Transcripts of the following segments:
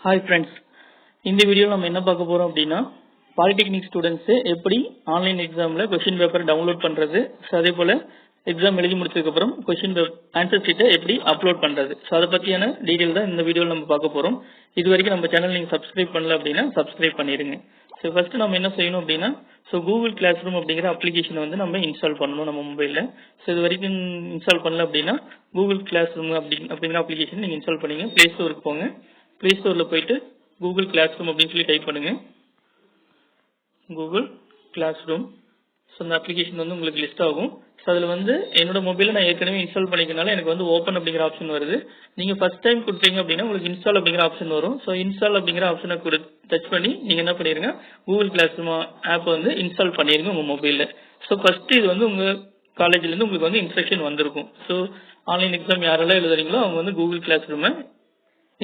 Hi friends, இந்த வீடியோல நம்ம என்ன பார்க்க போறோம் அப்படினா Polytechnic students எப்படி ஆன்லைன் எக்ஸாம்ல क्वेश्चन பேப்பர் டவுன்லோட் பண்றது அதே போல எக்ஸாம் எழுதி முடிச்சதுக்கு அப்புறம் क्वेश्चन ஆன்சர் ஷீட்டை எப்படி அப்லோட் பண்றது அத பத்தியான டீடைல் தான் இந்த வீடியோல நம்ம பார்க்க போறோம். இதுவரைக்கும் நம்ம சேனல் நீங்க Subscribe பண்ணல அப்படினா Subscribe பண்ணிருங்க. சோ ஃபர்ஸ்ட் நம்ம என்ன செய்யணும் அப்படினா Google Classroom அப்படிங்கற அப்ளிகேஷனை வந்து நம்ம இன்ஸ்டால் பண்ணனும் நம்ம மொபைல்ல. சோ இதுவரைக்கும் இன்ஸ்டால் பண்ணல அப்படினா Google Classroom அப்படிங்கற அப்ளிகேஷன் நீங்க இன்ஸ்டால் பண்ணீங்க. Play Storeக்கு போங்க. Play Storeல போய்ட்டு Google Classroom அப்படினு சொல்லி டைப் பண்ணுங்க. Google Classroom. சோ இந்த அப்ளிகேஷன் வந்து உங்களுக்கு லிஸ்ட் ஆகும். சோ அதுல வந்து என்னோட மொபைல்ல நான் ஏற்கனவே இன்ஸ்டால் பண்ணிக்கனால எனக்கு வந்து ஓபன் அப்படிங்கற ஆப்ஷன் வருது. நீங்க ஃபர்ஸ்ட் டைம் கொடுத்தீங்க அப்படினா உங்களுக்கு இன்ஸ்டால் அப்படிங்கற ஆப்ஷன் வரும். சோ இன்ஸ்டால் அப்படிங்கற ஆப்ஷனை டச் பண்ணி நீங்க என்ன பண்ணிருங்க Google Classroom ஆப் வந்து இன்ஸ்டால் பண்ணிருங்க உங்க மொபைல்ல. சோ ஃபர்ஸ்ட் இது வந்து உங்க காலேஜ்ல இருந்து உங்களுக்கு வந்து இன்ஸ்ட்ரக்ஷன் வந்திருக்கும். சோ ஆன்லைன் எக்ஸாம் யாரெல்லாம் எழுதுறீங்களோ அவங்க வந்து Google Classroom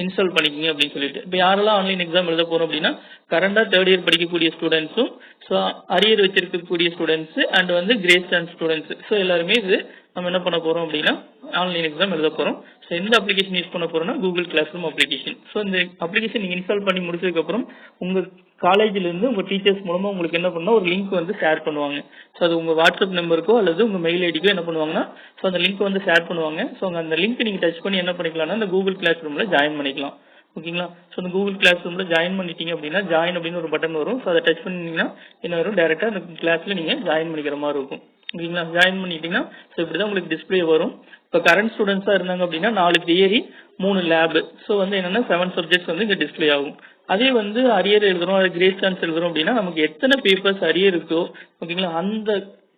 இன்ஸ்டால் பண்ணிக்கங்க அப்படினு சொல்லிட்டு. இப்போ யாரெல்லாம் ஆன்லைன் எக்ஸாம் எழுத போறோம் அப்படினா கரண்டா 3rd இயர் படிக்கக்கூடிய ஸ்டூடண்ட்ஸும் சோ அரியர் வச்சிருக்கக்கூடிய ஸ்டூடண்ட்ஸ் அண்ட் வந்து கிரேட் ஸ்டாண்ட் ஸ்டூடண்ட்ஸ் சோ எல்லாரும் இது நம்ம என்ன பண்ண போறோம் அப்படினா ஆன்லைன் எக்ஸாம் எழுத போறோம். சோ எந்த அப்ளிகேஷன் யூஸ் பண்ண போறோம்னா Google Classroom அப்ளிகேஷன். சோ இந்த அப்ளிகேஷன் நீங்க இன்ஸ்டால் பண்ணி முடிச்சதுக்கு அப்புறம் உங்க காலேஜ்ல இருந்து உங்க டீச்சர்ஸ் மூலமா உங்களுக்கு என்ன பண்ணா ஒரு லிங்க் வந்து ஷேர் பண்ணுவாங்க. சோ அது உங்க வாட்ஸ்அப் நம்பருக்கோ அல்லது உங்க மெயில் ஐடிக்கோ என்ன பண்ணுவாங்கன்னா சோ அந்த லிங்க் வந்து ஷேர் பண்ணுவாங்க. சோ அந்த லிங்க் நீங்க டச் பண்ணி என்ன பண்ணிக்கலாம்னா அந்த Google Classroomல ஜாயின் பண்ணிக்கலாம். ஓகேங்களா? சோ அந்த Google Classroomல ஜாயின் பண்ணிட்டீங்க அப்படினா ஜாயின் அப்படின ஒரு பட்டன் வரும். சோ அத டச் பண்ணீங்கன்னா என்ன வரும் டைரக்டா அந்த கிளாஸ்ல நீங்க ஜாயின் பண்ணிக்கிற மாதிரி இருக்கும். ஓகேங்களா? ஜாயின் பண்ணிட்டீங்கன்னா சோ இப்படி தான் உங்களுக்கு டிஸ்ப்ளே வரும். இப்ப கரண்ட் ஸ்டூடண்ட்ஸா இருந்தாங்க அப்படினா 4 தியரி 3 லேப் சோ வந்து என்னன்னா 7 சப்ஜெக்ட்ஸ் வந்து இங்க டிஸ்ப்ளே ஆகும். அதே வந்து அரியர் எழுதுறோம் அது கிரேட் ஸ்டாண்ட்ஸ் எழுதுறோம் அப்படினா நமக்கு எத்தனை பேப்பர்ஸ் அரியர் இருக்கோ ஓகேங்களா அந்த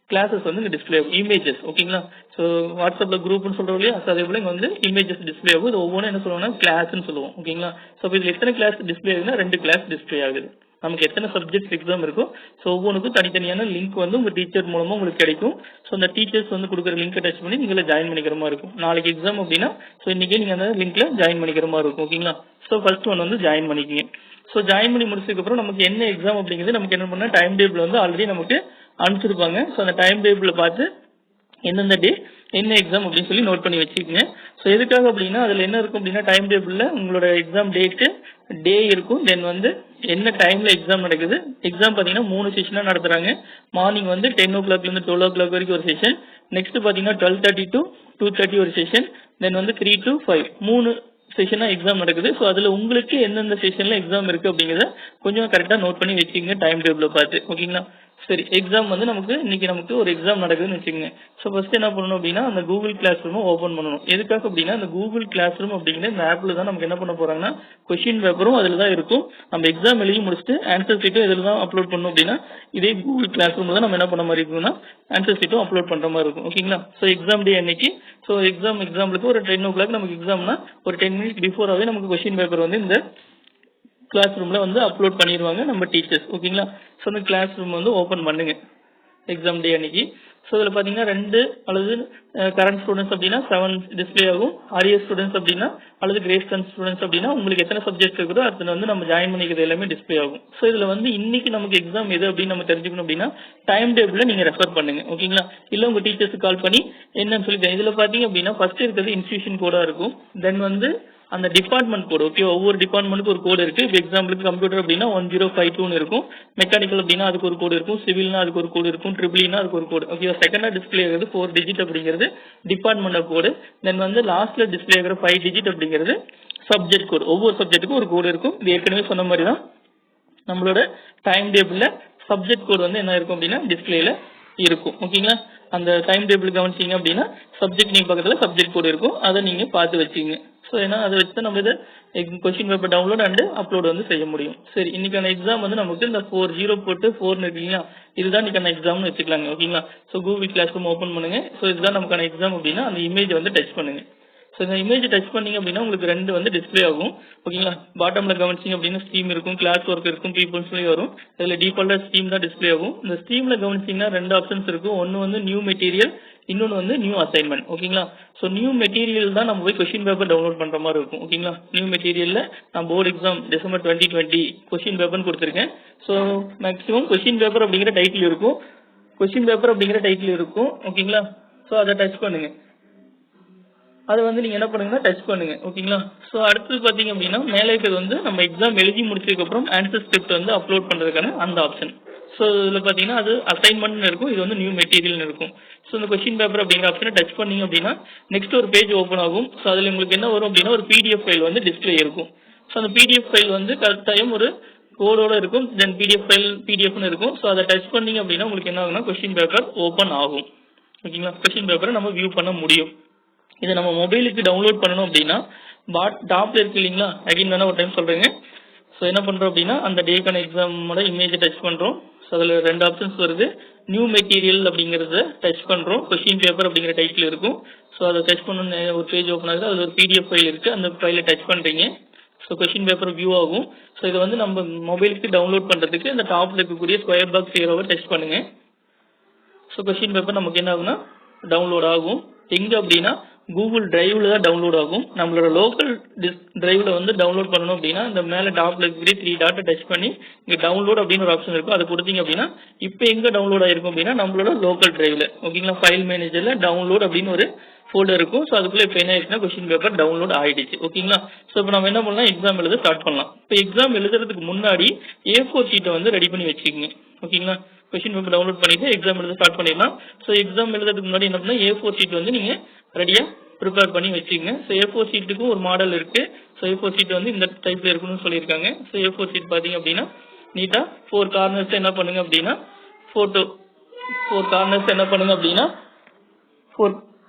கிளாसेस வந்து இங்க டிஸ்ப்ளே ஆகும். இமேजेस ஓகேங்களா? சோ வாட்ஸ்அப்ல குரூப்னு சொல்றோம் இல்லையா அதே போல இங்க வந்து இமேजेस டிஸ்ப்ளே ஆகும். இது ஒவ்வொண்ணு என்ன சொல்லுவாங்கன்னா கிளாஸ்னு சொல்லுவோம். ஓகேங்களா? சோ இதுல எத்தனை கிளாஸ் டிஸ்ப்ளே ஆகுதுன்னா 2 கிளாஸ் டிஸ்ப்ளே ஆகுது. நமக்கு எத்தனை சப்ஜெக்ட் எக்ஸாம் இருக்கோ சோ ஒவ்வொன்றுக்கும் தனித்தனியான லிங்க் வந்து உங்க டீச்சர் மூலமா உங்களுக்கு கிடைக்கும். சோ அந்த டீச்சர்ஸ் வந்து கொடுக்குற லிங்கை டச் பண்ணி நீங்க ஜாயின் பண்ணிக்கிற மாதிரி இருக்கும். நாளைக்கு எக்ஸாம் அப்படினா சோ இன்னைக்கே நீங்க அந்த லிங்க்ல ஜாயின் பண்ணிக்கிற மாதிரி இருக்கும். ஓகேங்களா? சோ ஃபர்ஸ்ட் ஒன் வந்து ஜாயின் பண்ணிக்கங்க. சோ ஜாயின் பண்ணி முடிச்சதுக்கு அப்புறம் நமக்கு என்ன எக்ஸாம் அப்படிங்கிறது நமக்கு என்ன பண்ணா டைம் டேபிள் வந்து ஆல்ரெடி நமக்கு அனுப்பிச்சிருப்பாங்க. சோ அந்த டைம் டேபிள்ல பார்த்து எந்தெந்த டே என்ன எக்ஸாம் அப்படின்னு சொல்லி நோட் பண்ணி வச்சுக்கோங்க. சோ எதுக்காக அப்படின்னா அதுல என்ன இருக்கும் அப்படின்னா டைம் டேபிள்ல உங்களோட எக்ஸாம் டேட் டே இருக்கும். தென் வந்து என்ன டைம்ல எக்ஸாம் நடக்குது. எக்ஸாம் பாத்தீங்கன்னா 3 செஷனா நடத்துறாங்க. மார்னிங் வந்து 10 o'clock ல இருந்து 12 o'clock வரைக்கும் ஒரு செஷன். நெக்ஸ்ட் பாத்தீங்கன்னா 12:30 to 2:30 ஒரு செஷன். தென் வந்து 3 to 5 3 செஷனா எக்ஸாம் நடக்குது. சோ அதுல உங்களுக்கு எந்தெந்த செஷன்ல எக்ஸாம் இருக்கு அப்படிங்கறத கொஞ்சம் கரெக்டா நோட் பண்ணி வச்சுக்கங்க டைம் டேபிள பார்த்து. ஓகேங்களா? சரி எக்ஸாம் வந்து இன்னைக்கு நமக்கு ஒரு எக்ஸாம் நடக்குதுன்னு வச்சுக்கோங்க. சோ ஃபர்ஸ்ட் என்ன பண்ணணும் அப்படின்னா அந்த Google Classroom ஓபன் பண்ணணும். எதுக்காக அப்படின்னா அந்த Google Classroom அப்படிங்கிற இந்த ஆப்ல தான் நமக்கு என்ன பண்ண போறாங்கன்னா क्वेश्चन பேப்பரும் அதுல தான் இருக்கும். நம்ம எக்ஸாம் எழுதி முடிச்சுட்டு ஆன்சர் ஷீட்டும் இதுல தான் அப்லோட் பண்ணணும் அப்படின்னா இதே Google Classroomல தான் நம்ம என்ன பண்ண மாதிரி இருக்கும்னா ஆன்சர் ஷீட்டும் அப்லோட் பண்ற மாதிரி இருக்கும். ஓகேங்களா? சோ எக்ஸாம் டே அன்னைக்கு சோ எக்ஸாம்பிளுக்கு ஒரு 10 o'clock நமக்கு எக்ஸாம்னா ஒரு 10 minutes பிஃபோராவே நமக்கு क्वेश्चन பேப்பர் வந்து இந்த கிளாஸ் ரூம்ல வந்து அப்லோட் பண்ணிடுவாங்க நம்ம டீச்சர்ஸ். ஓகேங்களா? சோ அந்த கிளாஸ் ரூம் வந்து ஓபன் பண்ணுங்க எக்ஸாம் டே அன்னைக்கு. சோ இதுல பாத்தீங்கன்னா 2 அல்லது கரண்ட் ஸ்டூடண்ட்ஸ் அப்படினா 7 டிஸ்ப்ளே ஆகும். அரியர் ஸ்டூடண்ட்ஸ் அப்படினா அல்லது கிரேட் ஸ்டாண்ட் ஸ்டூடண்ட்ஸ் அப்படினா உங்களுக்கு எத்தனை சப்ஜெக்ட் இருக்குதோ அதுல வந்து நம்ம ஜாயின் பண்ணிக்கிறது எல்லாமே டிஸ்ப்ளே ஆகும். சோ இதுல வந்து இன்னைக்கு நமக்கு எக்ஸாம் எது அப்படி நம்ம தெரிஞ்சுக்கணும் அப்படினா டைம் டேபிள்ல நீங்க ரெஃபர் பண்ணுங்க. ஓகேங்களா? இல்ல உங்க டீச்சர்ஸ் கால் பண்ணி என்னன்னு சொல்லி இதுல பாத்தீங்க அப்படினா ஃபர்ஸ்ட் இருக்குது இன்ஸ்டிடியூஷன் கோடா இருக்கும். தென் வந்து அந்த டிபார்ட்மெண்ட் கோட் ஓகே ஒவ்வொரு டிபார்ட்மென்ட்க்கு ஒரு கோட் இருக்கு. இப்போ எக்ஸாம்பிளுக்கு கம்ப்யூட்டர் அப்படினா 1052 இருக்கும். மெக்கானிக்கல் அப்படினா அதுக்கு ஒரு கோட் இருக்கும். சிவில்னா அதுக்கு ஒரு கோட் இருக்கும். ட்ரிபிள்னா அதுக்கு ஒரு கோட். ஓகே செகண்டா டிஸ்ப்ளே ஆகுது 4 டிஜிட் அப்படிங்கிறது டிபார்ட்மெண்ட் கோட். தென் வந்து லாஸ்ட்ல டிஸ்ப்ளே ஆகுற 5 டிஜிட் அப்படிங்கிறது சப்ஜெக்ட் கோட். ஒவ்வொரு சப்ஜெக்ட்டுக்கும் ஒரு கோட் இருக்கும். இது ஏற்கனவே சொன்ன மாதிரி தான் நம்மளோட டைம் டேபிள்ல சப்ஜெக்ட் கோட் வந்து என்ன இருக்கும் அப்படினா டிஸ்ப்ளேல இருக்கும். ஓகேங்களா? அந்த டைம் டேபிள் கவனிச்சீங்க அப்படினா சப்ஜெக்ட் நேம் பக்கத்துல சப்ஜெக்ட் கோட் இருக்கும். அதை நீங்க பார்த்து வச்சுங்க. சோ ஏன்னா அதை வச்சு நம்ம இதை question paper download and upload வந்து செய்ய முடியும். சரி இன்னைக்கான எக்ஸாம் வந்து நமக்கு இந்த 40 போட்டு 4 இருக்குங்களா இதுதான் இன்னைக்கான எக்ஸாம்னு வச்சுக்கலாங்க. ஓகேங்களா? சோ Google Classroom ஓபன் பண்ணுங்க. சோ இதுதான் நமக்கான எக்ஸாம் அப்படின்னா அந்த இமேஜ் வந்து டச் பண்ணுங்க. சோ இந்த இமேஜ் டச் பண்ணீங்க அப்படின்னா உங்களுக்கு 2 வந்து டிஸ்ப்ளே ஆகும். ஓகேங்களா? பாட்டம்ல கவனிச்சீங்க அப்படின்னா ஸ்ட்ரீம் இருக்கும், கிளாஸ் ஒர்க் இருக்கும், பீப்புள்ஸ் சொல்லி வரும். இதுல டிஃபால்ட்டா ஸ்ட்ரீம் தான் டிஸ்ப்ளே ஆகும். இந்த ஸ்ட்ரீம்ல கவனிச்சீங்கன்னா 2 ஆப்ஷன்ஸ் இருக்கும். ஒன்னு வந்து நியூ மெட்டீரியல், இன்னொன்னு வந்து நியூ அசைன்மெண்ட். ஓகேங்களா? சோ நியூ மெட்டீரியல் தான் நம்ம போய் क्वेश्चन பேப்பர் டவுன்லோட் பண்ற மாதிரி இருக்கும். ஓகேங்களா? நியூ மெட்டீரியல்ல நான் போர்டு எக்ஸாம் டிசம்பர் 2020 क्वेश्चन பேப்பர்னு கொடுத்திருக்கேன். சோ மேக்ஸிமம் क्वेश्चन பேப்பர் அப்படிங்கிற டைட்டில் இருக்கும். क्वेश्चन பேப்பர் அப்படிங்கிற டைட்டில் இருக்கும். ஓகேங்களா? சோ அதை டச் பண்ணுங்க. அதை வந்து நீங்கள் என்ன பண்ணுங்கன்னா டச் பண்ணுங்க ஓகேங்களா. ஸோ அடுத்தது பார்த்தீங்க அப்படின்னா மேலே இருக்கிறது வந்து நம்ம எக்ஸாம் எழுதி முடிச்சதுக்கப்புறம் ஆன்சர் ஸ்கிரிப்ட் வந்து அப்லோட் பண்ணுறதுக்கான அந்த ஆப்ஷன். ஸோ இதில் பார்த்தீங்கன்னா அது அசைன்மெண்ட்னு இருக்கும், இது வந்து நியூ மெட்டீரியல்னு இருக்கும். ஸோ இந்த கொஸ்டின் பேப்பர் அப்படிங்கிற ஆப்ஷனை டச் பண்ணீங்க அப்படின்னா நெக்ஸ்ட் ஒரு பேஜ் ஓப்பன் ஆகும். ஸோ அதில் உங்களுக்கு என்ன வரும் அப்படின்னா ஒரு பிடிஎஃப் ஃபைல் வந்து டிஸ்பிளே இருக்கும். ஸோ அந்த பிடிஎஃப் ஃபைல் வந்து கரெக்டாக ஒரு கோடோட இருக்கும், தென் பிடிஎஃப் ஃபைல் பிடிஎஃப்னு இருக்கும். ஸோ அதை டச் பண்ணீங்க அப்படின்னா உங்களுக்கு என்ன ஆகும்னா கொஸ்டின் பேப்பர் ஓப்பன் ஆகும் ஓகேங்களா. கொஸ்டின் பேப்பரை நம்ம வியூ பண்ண முடியும். இதை நம்ம மொபைலுக்கு டவுன்லோட் பண்ணணும் அப்படின்னா டாப்ல இருக்கு இல்லைங்களா, அகைன் வேணா ஒரு டைம் சொல்றேங்க. ஸோ என்ன பண்றோம் அப்படின்னா அந்த டேக்கான எக்ஸாமோட இமேஜை டச் பண்றோம். ஸோ அதில் 2 ஆப்ஷன்ஸ் வருது. நியூ மெட்டீரியல் அப்படிங்கிறத டச் பண்றோம், கொஸ்டின் பேப்பர் அப்படிங்கிற டைட்டில் இருக்கும். ஸோ அதை டச் பண்ணணும்னு ஒரு பேஜ் ஓப்பன் ஆகுது, அதில் ஒரு பிடிஎஃப் ஃபைல் இருக்கு, அந்த ஃபைலை டச் பண்றீங்க. ஸோ கொஸ்டின் பேப்பர் வியூ ஆகும். ஸோ இதை வந்து நம்ம மொபைலுக்கு டவுன்லோட் பண்றதுக்கு இந்த டாப்ல இருக்கக்கூடிய ஸ்கொயர் பாக்ஸ் ஏரோவை டச் பண்ணுங்க. ஸோ கொஸ்டின் பேப்பர் நமக்கு என்ன ஆகும்னா டவுன்லோட் ஆகும். எங்க அப்படின்னா கூகுள் டிரைவ்ல தான் டவுன்லோட் ஆகும். நம்மளோட லோக்கல் டிரைவ்ல வந்து டவுன்லோட் பண்ணணும் அப்படின்னா இந்த மேலே டாப்ல இருக்கக்கூடிய 3 டாட்டை டச் பண்ணி இங்கே டவுன்லோட் அப்படின்னு ஒரு ஆப்ஷன் இருக்கும், அதை கொடுத்தீங்க அப்படின்னா இப்போ எங்க டவுன்லோட் ஆயிருக்கும் அப்படின்னா நம்மளோட லோக்கல் டிரைவ்ல ஓகேங்களா. ஃபைல் மேனேஜர்ல டவுன்லோட் அப்படின்னு ஒரு ஃபோல்டர் இருக்கும். ஸோ அதுக்குள்ள இப்போ என்ன ஆயிடுச்சுன்னா கொஸ்டின் பேப்பர் டவுன்லோட் ஆயிடுச்சு ஓகேங்களா. ஸோ இப்போ நம்ம என்ன பண்ணலாம், எக்ஸாம் எழுத ஸ்டார்ட் பண்ணலாம். இப்போ எக்ஸாம் எழுதுறதுக்கு முன்னாடி A4 ஷீட்டை வந்து ரெடி பண்ணி வச்சுக்கோங்க ஓகேங்களா. கொஸ்டின் பேப்பர் டவுன்லோட் பண்ணிட்டு எக்ஸாம் எழுத ஸ்டார்ட் பண்ணிடலாம். ஸோ எக்ஸாம் எழுதுறதுக்கு முன்னாடி என்ன பண்ணா A4 ஷீட் வந்து நீங்க ரெடியா ப்ரிப்பேர் பண்ணி வச்சுக்கோங்க. ஸோ A4 ஷீட்டுக்கும் ஒரு மாடல் இருக்கு. ஸோ A4 ஷீட் வந்து இந்த டைப்ல இருக்குன்னு சொல்லியிருக்காங்க. ஸோ A4 ஷீட் பார்த்தீங்க அப்படின்னா நீட்டா 4 கார்னர்ஸ் என்ன பண்ணுங்க அப்படின்னா 4 கார்னர்ஸ் என்ன பண்ணுங்க அப்படின்னா 4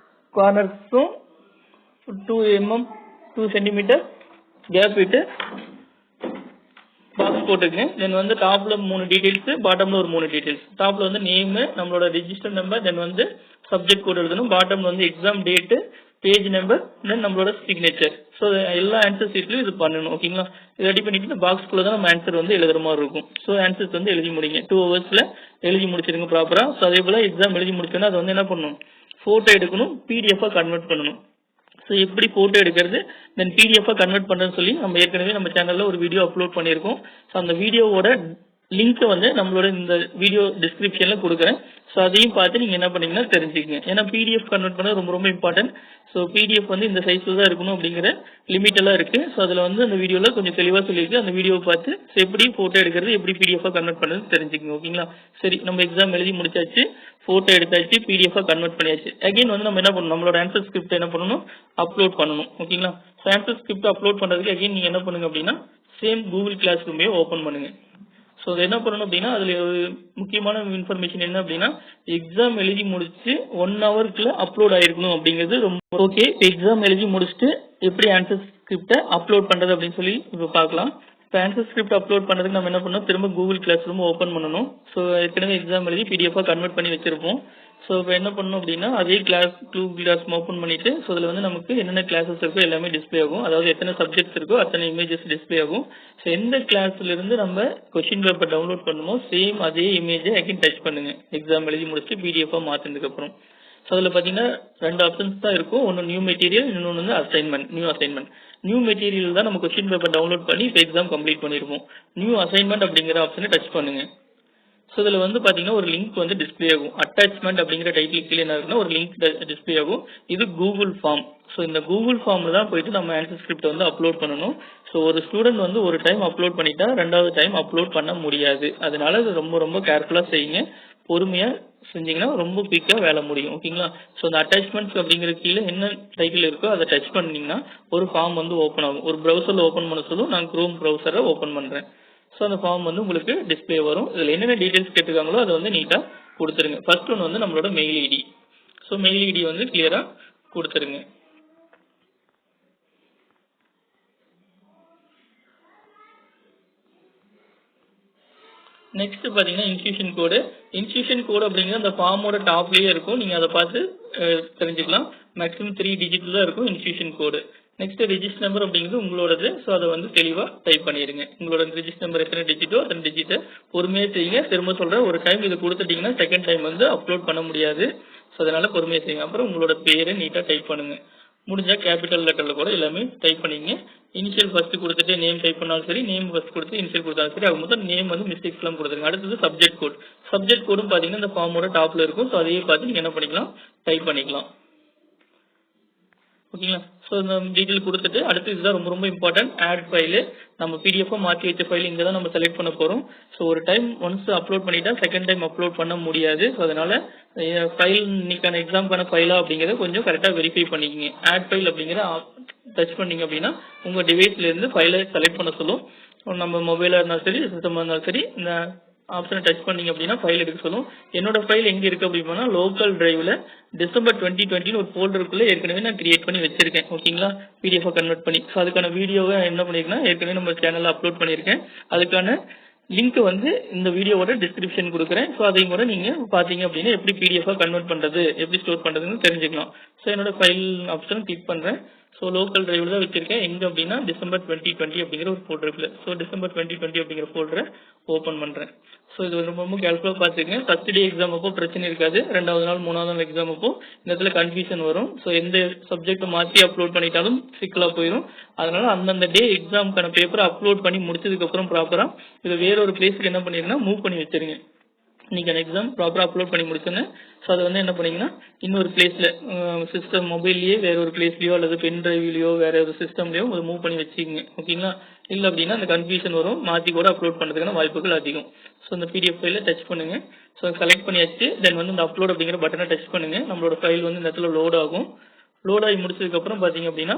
கார்னர்ஸும் 2 mm 2 சென்டிமீட்டர் கேப் விட்டு பாக்ஸ் போட்டுக்குங்க. தென் வந்து டாப்ல 3 டீடைல்ஸ், பாட்டம்ல ஒரு 3 டீடைல்ஸ். டாப்ல வந்து நேம், நம்மளோட ரெஜிஸ்டர் நம்பர், தென் வந்து சப்ஜெக்ட் கோட் எழுதணும். பாட்டம்ல வந்து எக்ஸாம் டேட், பேஜ் நம்பர், தென் நம்மளோட சிக்னேச்சர். ஸோ எல்லா ஆன்சர் ஷீட்லயும் இது பண்ணணும் ஓகேங்களா. இது ரெடி பண்ணிட்டு இந்த பாக்ஸ்குள்ள தான் நம்ம ஆன்சர் வந்து எழுதுற மாதிரி இருக்கும். ஸோ ஆன்சர்ஸ் வந்து எழுதி முடிங்க, 2 ஹவர்ஸ்ல எழுதி முடிச்சிருங்க ப்ராப்பரா. ஸோ அதே போல எக்ஸாம் எழுதி முடிச்சோன்னா அதை வந்து என்ன பண்ணணும், போட்டோ எடுக்கணும், பிடிஎஃப் கன்வெர்ட் பண்ணணும். ஸோ எப்படி போட்டோ எடுக்கிறது தென் பிடிஎஃப் கன்வெர்ட் பண்ணுறதுன்னு சொல்லி நம்ம ஏற்கனவே நம்ம சேனலில் ஒரு வீடியோ அப்லோட் பண்ணியிருக்கோம். ஸோ அந்த வீடியோவோட லிங்க்கை வந்து நம்மளோட இந்த வீடியோ டிஸ்கிரிப்ஷனில் கொடுக்குறேன். ஸோ அதையும் பார்த்து நீங்கள் என்ன பண்ணீங்கன்னா தெரிஞ்சுக்கங்க. ஏன்னா பிடிஎஃப் கன்வெர்ட் பண்ண ரொம்ப ரொம்ப இம்பார்ட்டன்ட். ஸோ பிடிஎஃப் வந்து இந்த சைஸில் தான் இருக்கணும் அப்படிங்கிற லிமிட் எல்லாம் இருக்குது. ஸோ அதில் வந்து அந்த வீடியோவில் கொஞ்சம் தெளிவாக சொல்லியிருக்கு. அந்த வீடியோவை பார்த்து எப்படி ஃபோட்டோ எடுக்கிறது, எப்படி பிடிஎஃப் கன்வெர்ட் பண்ணுறது தெரிஞ்சுக்கங்க ஓகேங்களா. சரி, நம்ம எக்ஸாம் எழுதி முடிச்சாச்சு, ஃபோட்டோ எடுத்தாச்சு, பிடிஎஃப் கன்வெர்ட் பண்ணியாச்சு. அகைன் வந்து நம்ம என்ன பண்ணணும், நம்மளோட ஆன்சர் ஸ்கிரிப்ட் என்ன பண்ணணும், அப்லோட் பண்ணணும் ஓகேங்களா. ஸோ ஆன்சர் ஸ்கிரிப்ட் அப்லோட் பண்ணுறதுக்கு அகைன் நீங்கள் என்ன பண்ணுங்க அப்படின்னா சேம் கூகுள் கிளாஸ் ரூமே ஓப்பன் பண்ணுங்க. ஸோ அது என்ன பண்ணணும் அப்படின்னா அதில் ஒரு முக்கியமான இன்ஃபர்மேஷன் என்ன அப்படின்னா எக்ஸாம் எழுதி முடிச்சு 1 ஹவருக்குள்ள அப்லோட் ஆயிருக்கணும் அப்படிங்கிறது ரொம்ப ஓகே. எக்ஸாம் எழுதி முடிச்சுட்டு எப்படி ஆன்சர் ஸ்கிரிப்டை அப்லோட் பண்ணுறது அப்படின்னு சொல்லி இப்போ பார்க்கலாம். இப்போ ஆன்சர் ஸ்கிரிப்ட் அப்லோட் பண்ணுறதுக்கு நம்ம என்ன பண்ணணும், திரும்ப கூகுள் கிளாஸ் ரூம் ஓப்பன் பண்ணணும். ஸோ ஏற்கனவே எக்ஸாம் எழுதி பிடிஎஃபாக கன்வெர்ட் பண்ணி வச்சிருப்போம். ஸோ இப்போ என்ன பண்ணணும் அப்படின்னா அதே கூகுள் கிளாஸ் ஓப்பன் பண்ணிட்டு ஸோ அதில் வந்து நமக்கு என்னென்ன கிளாஸஸ் இருக்கோ எல்லாமே டிஸ்பிளே ஆகும். அதாவது எத்தனை சப்ஜெக்ட்ஸ் இருக்கோ அத்தனை இமேஜஸ் டிஸ்பிளே ஆகும். ஸோ எந்த கிளாஸ்ல இருந்து நம்ம கொஸ்டின் பேப்பர் டவுன்லோட் பண்ணுமோ சேம் அதே இமேஜை அகைன் டச் பண்ணுங்க. எக்ஸாம் எழுதி முடிச்சு பிடிஎஃபாக மாற்றினதுக்கு அப்புறம் ஸோ அதில் பார்த்தீங்கன்னா 2 ஆப்ஷன்ஸ் தான் இருக்கும். ஒன்று நியூ மெட்டீரியல், இன்னொன்று வந்து அசைன்மெண்ட். நியூ மெட்டீரியல் தான் நம்ம கொஸ்டின் பேப்பர் டவுன்லோட் பண்ணி இப்போ எக்ஸாம் கம்ப்ளீட் பண்ணிருப்போம். நியூ அசைன்மெண்ட் அப்படிங்கிற ஆப்ஷனை டச் பண்ணுங்க. ஸோ இதில் வந்து பார்த்தீங்கன்னா ஒரு லிங்க் வந்து டிஸ்பிளே ஆகும். அட்டாச்மெண்ட் அப்படிங்கிற டைட்டில் கீழே என்ன இருக்குன்னா ஒரு லிங்க் டிஸ்பிளே ஆகும். இது கூகுள் ஃபார்ம். ஸோ இந்த கூகுள் ஃபார்மில் தான் போயிட்டு நம்ம ஆன்சர் ஸ்கிரிப்ட் வந்து அப்லோட் பண்ணணும். ஸோ ஒரு ஸ்டூடெண்ட் வந்து ஒரு டைம் அப்லோட் பண்ணிட்டா 2வது டைம் அப்லோட் பண்ண முடியாது. அதனால இது ரொம்ப ரொம்ப கேர்ஃபுல்லாக செய்யுங்க. பொறுமையாக செஞ்சீங்கன்னா ரொம்ப குயிக்காக வேலை முடியும் ஓகேங்களா. ஸோ இந்த அட்டாச்மெண்ட்ஸ் அப்படிங்கிற கீழே என்ன டைட்டில் இருக்கோ அதை டச் பண்ணிங்கன்னா ஒரு ஃபார்ம் வந்து ஓப்பன் ஆகும். ஒரு ப்ரௌசரில் ஓப்பன் பண்ண சொல்லும், நான் குரோம் ப்ரௌசரை ஓப்பன் பண்ணுறேன். ஸோ அந்த ஃபார்ம் வந்து உங்களுக்கு டிஸ்பிளே வரும். இதில் என்னென்ன டீடைல்ஸ் கேட்டுருக்காங்களோ அதை வந்து நீட்டாக கொடுத்துருங்க. ஃபர்ஸ்ட் ஒன்று வந்து நம்மளோட mail ID. So mail ID வந்து கிளியராக கொடுத்துருங்க. நெக்ஸ்ட் பார்த்தீங்கன்னா இன்ஸ்டியூஷன் கோடு அப்படிங்கிற அந்த ஃபார்மோட டாப்லேயே இருக்கும். நீங்கள் அதை பார்த்து தெரிஞ்சுக்கலாம். மேக்ஸிமம் 3 டிஜிட் தான் இருக்கும் இன்ஸ்டியூஷன் கோடு. நெக்ஸ்ட் ரெஜிஸ்டர் நம்பர் அப்படிங்கிறது உங்களோடது. ஸோ அதை வந்து தெளிவாக டைப் பண்ணிடுங்க. உங்களோட ரெஜிஸ்டர் நம்பர் எத்தனை டிஜிட்டோ அத்தனை டிஜிட்டை பொறுமையாக செய்யுங்க. திரும்ப சொல்கிறேன், ஒரு டைம் இது கொடுத்துட்டீங்கன்னா செகண்ட் டைம் வந்து அப்லோட் பண்ண முடியாது. ஸோ அதனால பொறுமையாக செய்யுங்க. அப்புறம் உங்களோட பேரை நீட்டாக டைப் பண்ணுங்க. முடிஞ்சால் கேபிட்டல் லெட்டரில் கூட எல்லாமே டைப் பண்ணிங்க. இனிஷியல் ஃபர்ஸ்ட் கொடுத்துட்டு நேம் டைப் பண்ணாலும் சரி, நேம் ஃபர்ஸ்ட் கொடுத்து இனிஷியல் கொடுத்தாலும் சரி, அது மொத்தம் நேம் வந்து மிஸ்டேக்ஸ்லாம் கொடுத்துருங்க. அடுத்தது சப்ஜெக்ட் கோடும் பார்த்தீங்கன்னா இந்த ஃபார்மோட டாப்பில் இருக்கும். ஸோ அதையே பார்த்து நீங்கள் என்ன பண்ணிக்கலாம், டைப் பண்ணிக்கலாம். ஓகேங்களா. ஸோ இந்த டீட்டெயில் கொடுத்துட்டு அடுத்து இதுதான் ரொம்ப ரொம்ப இம்பார்ட்டன்ட், ஆட் ஃபைலு. நம்ம பிடிஎஃபாக மாற்றி வச்ச ஃபைல் இங்கே தான் நம்ம செலக்ட் பண்ண போகிறோம். ஸோ ஒரு டைம் ஒன்ஸ் அப்லோட் பண்ணிட்டா செகண்ட் டைம் அப்லோட் பண்ண முடியாது. ஸோ அதனால் ஃபைல் இன்னைக்கான எக்ஸாமுக்கான ஃபைலா அப்படிங்கிறத கொஞ்சம் கரெக்டாக வெரிஃபை பண்ணிக்கோங்க. ஆட் ஃபைல் அப்படிங்கிற டச் பண்ணிங்க அப்படின்னா உங்கள் டிவைஸ்லேருந்து ஃபைலை செலக்ட் பண்ண சொல்லும். நம்ம மொபைலாக இருந்தாலும் சரி சிஸ்டமாக இருந்தாலும் சரி இந்த ஆப்ஷனை டச் பண்ணிங்க அப்படின்னா ஃபைல் எடுக்க சொல்லும். என்னோட ஃபைல் எங்கே இருக்குது அப்படின்னா லோக்கல் டிரைவில் டிசம்பர் 2020 ஒரு ஃபோல்டருக்குள்ளே ஏற்கனவே நான் கிரியேட் பண்ணி வச்சிருக்கேன். ஓகேங்களா, பிடிஎஃபாக கன்வெர்ட் பண்ணி. ஸோ அதுக்கான வீடியோவை என்ன பண்ணியிருக்கேன்னா ஏற்கனவே நம்ம சேனலில் அப்லோட் பண்ணியிருக்கேன். அதுக்கான லிங்க் வந்து இந்த வீடியோவோட டிஸ்கிரிப்ஷன் கொடுக்குறேன். ஸோ அதையும் கூட நீங்கள் பார்த்தீங்க அப்படின்னா எப்படி பிடிஎஃபாக கன்வெர்ட் பண்ணுறது, எப்படி ஸ்டோர் பண்ணுறதுன்னு தெரிஞ்சுக்கலாம். ஸோ என்னோட ஃபைல் ஆப்ஷன் கிளிக் பண்ணுறேன். ஸோ லோக்கல் டிரைவில் தான் வச்சிருக்கேன். எங்கே அப்படின்னா டிசம்பர் 2020 அப்படிங்கிற ஒரு ஃபோல்டர் இருக்குல்ல. ஸோ டிசம்பர் 2020 அப்படிங்கிற ஃபோல்டரை ஓப்பன் பண்ணுறேன். ஸோ இது ரொம்ப ரொம்ப கேர்ஃபுல்லாக பார்த்துக்கங்க. ஃபர்ஸ்ட் டே எக்ஸாம் அப்போ பிரச்சனை இருக்காது. ரெண்டாவது நாள் மூணாவது நாள் எக்ஸாம் அப்போ இந்த இடத்துல கன்ஃபியூஷன் வரும். ஸோ எந்த சப்ஜெக்ட்டை மாற்றி அப்லோட் பண்ணிட்டாலும் சிக்கலாக போயிடும். அதனால அந்தந்த டே எக்ஸாமுக்கான பேப்பரை அப்லோட் பண்ணி முடிச்சதுக்கப்புறம் ப்ராப்பராக இதை வேற ஒரு பிளேஸுக்கு என்ன பண்ணிருங்கன்னா மூவ் பண்ணி வச்சிருங்க. நீங்கள் எக்ஸாம் ப்ராப்பராக அப்லோட் பண்ணி முடிச்சோன்னே ஸோ அதை வந்து என்ன பண்ணிங்கன்னா இன்னொரு பிளேஸில் சிஸ்டம் மொபைல்லையே வேற ஒரு பிளேஸ்லையோ அல்லது பென் டிரைவ்லையோ வேற ஒரு சிஸ்டம்லையோ அதை மூவ் பண்ணி வச்சுக்கோங்க. ஓகேங்களா, இல்லை அப்படின்னா அந்த கன்ஃபியூஷன் வரும், மாற்றி கூட அப்லோட் பண்ணுறதுக்கான வாய்ப்புகள் அதிகம். ஸோ இந்த பிடிஎஃப் ஃபைலை டச் பண்ணுங்கள். ஸோ செலக்ட் பண்ணியாச்சு. தென் வந்து இந்த அப்லோட் அப்படிங்கிற பட்டனை டச் பண்ணுங்கள். நம்மளோட ஃபைல் வந்து இந்த இடத்துல லோட் ஆகும். லோட் ஆகி முடிச்சதுக்கப்புறம் பார்த்தீங்க அப்படின்னா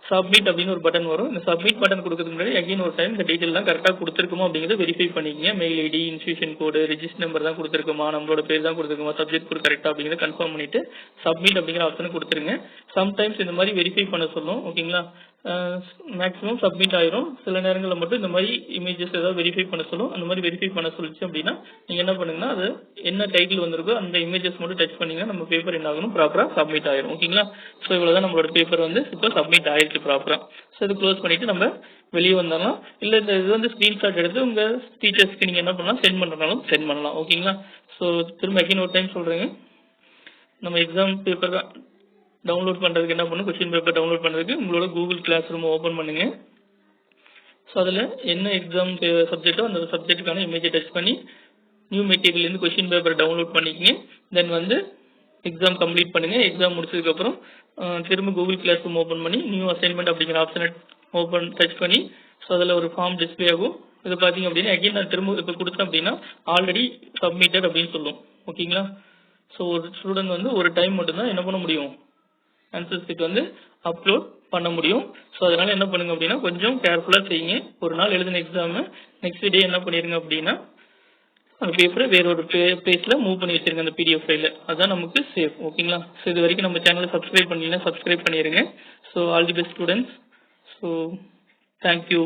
சப்மிட் அப்படின்னு ஒரு பட்டன் வரும். இந்த சப்மிட் பட்டன் கொடுக்கறதுக்கு முன்னாடி அகைன் ஒரு டைம் இந்த டீட்டெயிலாம் கரெக்டாக கொடுத்துருக்குமா அப்படிங்கிறத வெரிஃபை பண்ணிக்கங்க. மெயில் ஐடி, இன்ஸ்டியூஷன் கோடு, ரெஜிஸ்டர் நம்பர் தான் கொடுத்துருக்குமா, நம்மளோட பேர் தான் கொடுத்துருக்குமா, சப்ஜெக்ட் கோட் கரெக்டாக அப்படிங்கிறத கன்ஃபார்ம் பண்ணிட்டு சப்மிட் அப்படிங்கிற ஆப்ஷனை கொடுத்துருங்க. சம்டைம்ஸ் இந்த மாதிரி வெரிஃபை பண்ண சொல்லும். ஓகேங்களா, மேக்ஸிமம் சப்மிட் ஆயிரும். சில நேரங்களில் மட்டும் இந்த மாதிரி இமேஜஸ் ஏதாவது வெரிஃபை பண்ண சொல்லும். அந்த மாதிரி வெரிஃபை பண்ண சொல்லிச்சு அப்படின்னா நீங்கள் என்ன பண்ணுங்கன்னா அது என்ன டைட்டில் வந்திருக்கோ அந்த இமேஜஸ் மட்டும் டச் பண்ணிங்கன்னா நம்ம பேப்பர் என்ன ஆகணும் ப்ராப்பராக சப்மிட் ஆயிரும். ஓகேங்களா, ஸோ இவ்வளோதான் நம்மளோட பேப்பர் வந்து இப்போ சப்மிட் ஆயிடுச்சு ப்ராப்பராக. ஸோ இது க்ளோஸ் பண்ணிவிட்டு நம்ம வெளியே வந்தாலும் இல்லை இந்த இது வந்து ஸ்க்ரீன்ஷாட் எடுத்து உங்கள் டீச்சர்ஸ்க்கு நீங்கள் என்ன பண்ணலாம் சென்ட் பண்ணுறனாலும் சென்ட் பண்ணலாம். ஓகேங்களா, ஸோ திரும்ப அகைன் ஒரு டைம் சொல்கிறேங்க. நம்ம எக்ஸாம் பேப்பர் டவுன்லோட் பண்ணுறதுக்கு என்ன பண்ணும், கொஸ்டின் பேப்பர் டவுன்லோட் பண்ணுறதுக்கு உங்களோட கூகுள் கிளாஸ் ரூம் ஓப்பன் பண்ணுங்கள். ஸோ அதில் என்ன எக்ஸாம் சப்ஜெக்டோ அந்த சப்ஜெக்ட்டுக்கான இமேஜை டச் பண்ணி நியூ மெட்டீரியல்லேருந்து கொஸ்டின் பேப்பர் டவுன்லோட் பண்ணிக்கங்க. தென் வந்து எக்ஸாம் கம்ப்ளீட் பண்ணுங்கள். எக்ஸாம் முடிச்சதுக்கப்புறம் திரும்ப கூகுள் கிளாஸ் ரூம் ஓப்பன் பண்ணி நியூ அசைன்மெண்ட் அப்படிங்கிற ஆப்ஷனை டச் பண்ணி ஸோ அதில் ஒரு ஃபார்ம் டிஸ்பிளே ஆகும். இது பார்த்தீங்க அப்படின்னா அகைன் நான் திரும்ப இப்போ கொடுத்தேன் அப்படின்னா ஆல்ரெடி சப்மிட்டட் அப்படின்னு சொல்லும். ஓகேங்களா, ஸோ ஒரு ஸ்டூடெண்ட் வந்து ஒரு டைம் மட்டும்தான் என்ன பண்ண முடியும், ஆன்சர் ஷீட் வந்து அப்லோட் பண்ண முடியும். ஸோ அதனால என்ன பண்ணுங்க அப்படின்னா கொஞ்சம் கேர்ஃபுல்லாக செய்யுங்க. ஒரு நாள் எழுதின எக்ஸாமு நெக்ஸ்ட் டே என்ன பண்ணிருங்க அப்படின்னா அந்த பேப்பரை வேற ஒரு பிளேஸில் மூவ் பண்ணி வச்சிருங்க அந்த பிடிஎஃப் ஃபைல. அதுதான் நமக்கு சேஃப். ஓகேங்களா, ஸோ இது வரைக்கும் நம்ம சேனலை சப்ஸ்கிரைப் பண்ணீங்கன்னா சப்ஸ்கிரைப் பண்ணிடுங்க. So all the best students. So thank you.